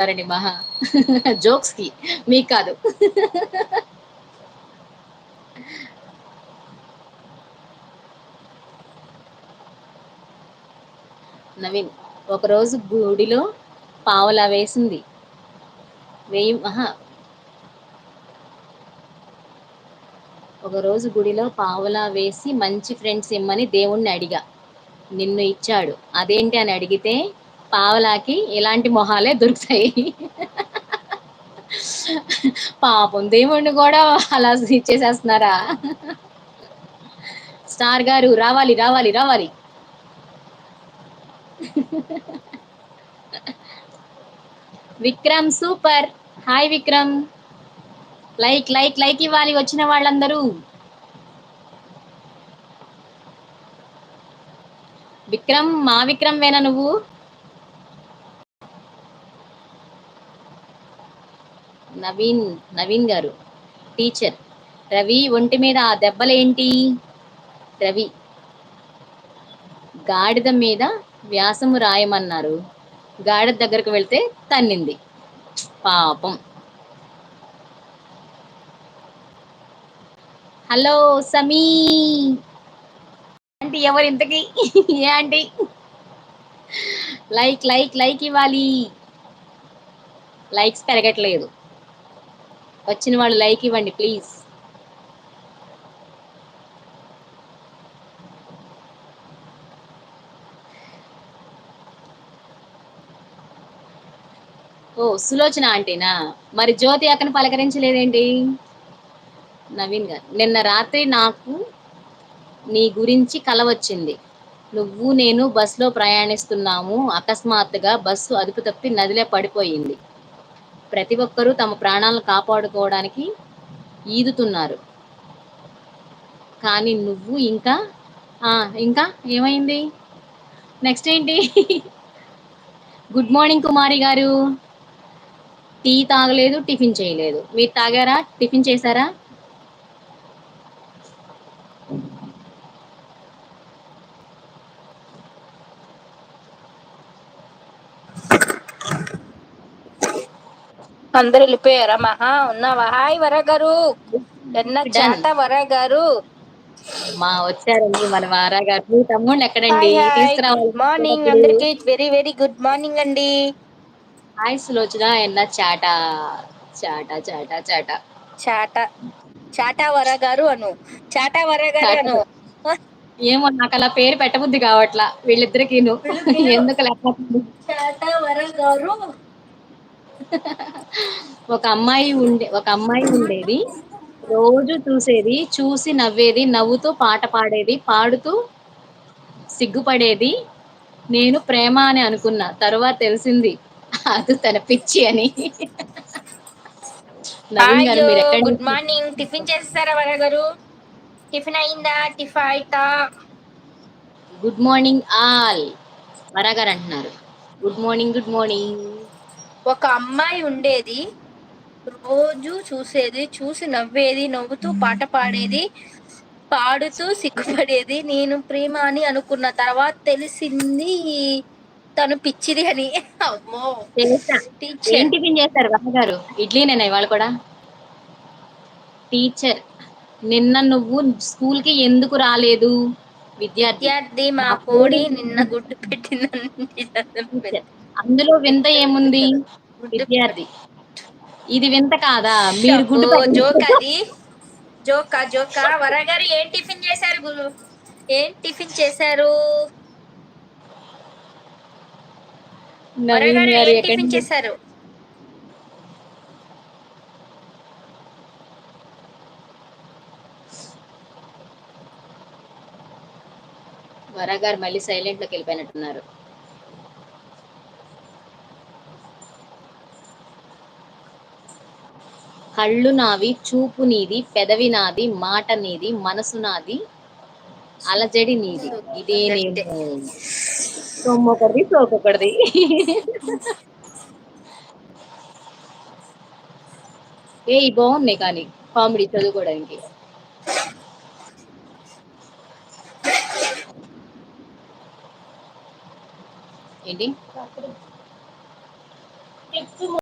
రండి మహా జోక్స్‌కి మీకు కాదు. నవీన్ ఒకరోజు గుడిలో పావలా వేసింది. వేయి అహా! ఒకరోజు గుడిలో పావలా వేసి మంచి ఫ్రెండ్స్ ఇమ్మని దేవుణ్ణి అడిగా. నిన్ను ఇచ్చాడు. అదేంటి అని అడిగితే పావలాకి ఇలాంటి మొహాలే దొరుకుతాయి. పాపం దేవుణ్ణి గూడా అలా ఇచ్చేసేస్తున్నారా? స్టార్ గారు రావాలి, రావాలి, రావాలి. Vikram super. Hi Vikram. Like ఇవ్వాలి వచ్చిన వాళ్ళందరూ. విక్రమ్ మా విక్రమ్ వేనా నువ్వు? నవీన్ నవీన్ గారు టీచర్. రవి ఒంటి మీద ఆ దెబ్బలేంటి? రవి గాడిద మీద వ్యాసము రాయమన్నారు. గాడిద దగ్గరకు వెళ్తే తన్నింది. పాపం. హలో సమీ. ఆంటీ ఎవరు ఇంతకి? ఏ ఆంటీ? లైక్ ఇవ్వాలి. లైక్స్ పెరగట్లేదు. వచ్చిన వాళ్ళు లైక్ ఇవ్వండి ప్లీజ్. ఓ సులోచన ఆంటీనా? మరి జ్యోతి అక్కను పలకరించలేదేంటి? నవీన్ గారు నిన్న రాత్రి నాకు నీ గురించి కల వచ్చింది. నువ్వు నేను బస్సులో ప్రయాణిస్తున్నాము. అకస్మాత్తుగా బస్సు అదుపు తప్పి నదిలో పడిపోయింది. ప్రతి ఒక్కరూ తమ ప్రాణాలను కాపాడుకోవడానికి ఈదుతున్నారు. కానీ నువ్వు ఇంకా ఇంకా ఏమైంది? నెక్స్ట్ ఏంటి? గుడ్ మార్నింగ్ కుమారి గారు. టీ తాగలేదు, టిఫిన్ చేయలేదు. మీరు తాగారా? టిఫిన్ చేశారా? అందరు వెళ్ళిపోయారా? మహా ఉన్నావా? హాయ్ వర గారు. ఎన్న డన్. చాట వర గారు. మా వచ్చారండి మన వారా గారు. మీ తమ్ముడిని ఎక్కడండి హాయ్ హాయ్, గుడ్ మార్నింగ్ తీసుకురావాలి? అందరికి. వెరీ వెరీ గుడ్ మార్నింగ్ అండి. హాయ్ సులోచన ఎన్న చాట చాట చాట చాట చాట చాటా వర గారు అను. చాటా వర గారు చాట. అను. ఏమో నాకు అలా పేరు పెట్టబుద్ధి కావట్లా వీళ్ళిద్దరికిను. పిలు పిలు. ఎందుకు లేకపోతే చాటా వర గారు. ఒక అమ్మాయి ఉండేది. రోజు చూసేది, చూసి నవ్వేది, నవ్వుతూ పాట పాడేది, పాడుతూ సిగ్గుపడేది. నేను ప్రేమ అని అనుకున్నా. తరువాత తెలిసింది అది తన పిచ్చి అని. నవీన్ హాయ్ గారు మీరు ఎక్కడి గుడ్ నుంచి? మార్నింగ్. టిఫిన్ చేసేసారా వర గారు? టిఫిన్ అయిందా? టిఫైతా? Good morning all. వరా గారు అంటున్నారు. Good morning, good morning. ఒక అమ్మాయి ఉండేది, రోజు చూసేది, చూసి నవ్వేది, నవ్వుతూ పాట పాడేది, పాడుతూ సిగ్గుపడేది. నేను ప్రేమ అని అనుకున్న తర్వాత తెలిసింది తను పిచ్చిది అని. అమ్మో. చేసా. ఏం టీచర్. టిఫిన్ చేశారు వరా గారు? ఇడ్లీనేనా ఇవాళ కూడా? టీచర్ నిన్న నువ్వు స్కూల్‌కి ఎందుకు రాలేదు? విద్యార్థి విద్యార్థి మా మా కోడి కోడి నిన్న గుడ్డు పెట్టిందని నిజం టీచర్ అందులో వింత ఏముంది? గుడ్డు. విద్యార్థి ఇది వింత కాదా? మీరు షబ్బో గుడ్డు జోక్ పెట్ట అది. జోకా జోకా. వరగారు ఏం టిఫిన్ చేశారు గురు? ఏం టిఫిన్ చేశారు? నవీన్ వరగారు గారు ఏం ఎక్కడి టిఫిన్ నుంచి? చేశారు? వరా గారు మళ్ళీ సైలెంట్‌లోకి వెళ్ళిపోయినట్టున్నారు. కళ్ళు నావి, చూపు నీది, పెదవి నాది, మాట నీది, మనసు నాది, అలజడి నీది. గట్టే. ఇదేనేమో సొమ్మొకరిది, సోకొకరిది. ఏయి బాగున్నాయి కానీ కామెడీ చదువుకోవడానికి. ఏంటి?